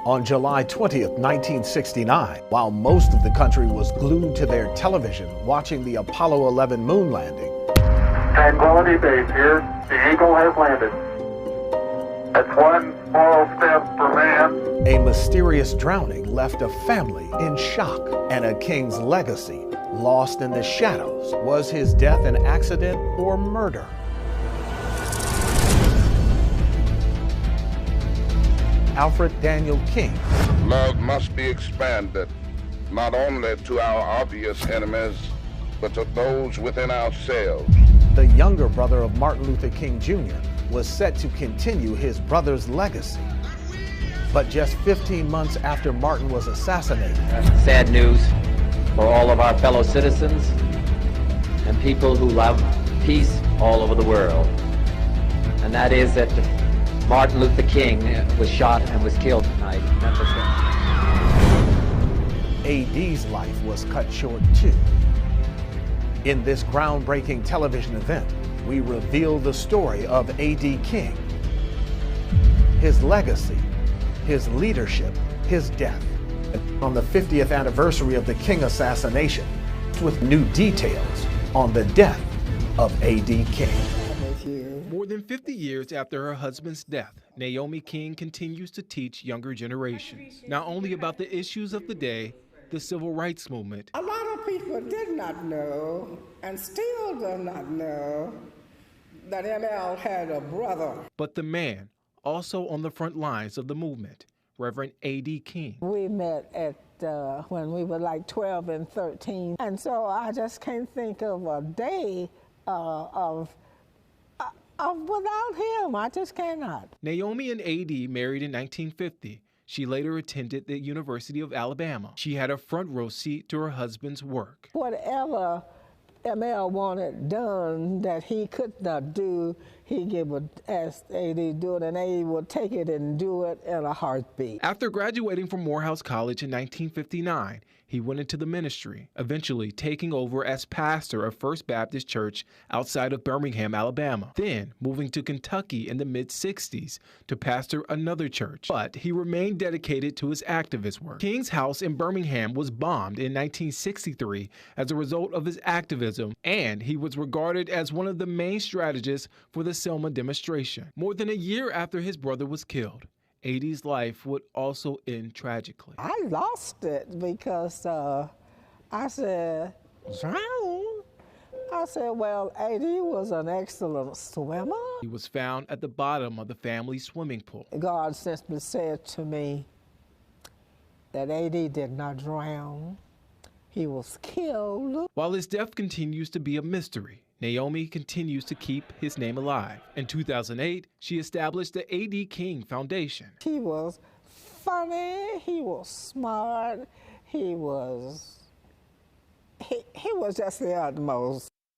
On July 20th, 1969, while most of the country was glued to their television watching the Apollo 11 moon landing. Tranquility Base here. The Eagle has landed. That's one small step for man. A mysterious drowning left a family in shock, and a king's legacy lost in the shadows. Was his death an accident or murder? Alfred Daniel King. Love must be expanded, not only to our obvious enemies, but to those within ourselves. The younger brother of Martin Luther King Jr. was set to continue his brother's legacy. But just 15 months after Martin was assassinated. Sad news for all of our fellow citizens and people who love peace all over the world. And that is that Martin Luther King was shot and was killed tonight in Memphis. AD's life was cut short too. In this groundbreaking television event, we reveal the story of A.D. King, his legacy, his leadership, his death. On the 50th anniversary of the King assassination, with new details on the death of A.D. King. More than 50 years after her husband's death, Naomi King continues to teach younger generations, not only about the issues of the day, the civil rights movement. A lot of people did not know, and still do not know, that ML had a brother. But the man, also on the front lines of the movement, Reverend A.D. King. We met at when we were like 12 and 13, and so I just can't think of a day without him. I just cannot. Naomi and A.D. married in 1950. She later attended the University of Alabama. She had a front row seat to her husband's work. Whatever ML wanted done that he could not do, he would ask A.D. to do it, and A.D. would take it and do it in a heartbeat. After graduating from Morehouse College in 1959, he went into the ministry, eventually taking over as pastor of First Baptist Church outside of Birmingham, Alabama, then moving to Kentucky in the mid-60s to pastor another church. But he remained dedicated to his activist work. King's house in Birmingham was bombed in 1963 as a result of his activism, and he was regarded as one of the main strategists for the Selma demonstration. More than a year after his brother was killed, A.D.'s life would also end tragically. I lost it because I said, drown? I said, well, A.D. was an excellent swimmer. He was found at the bottom of the family swimming pool. God simply said to me that A.D. did not drown. He was killed. While his death continues to be a mystery, Naomi continues to keep his name alive. In 2008, she established the A.D. King Foundation. He was funny, he was smart, he was just the utmost.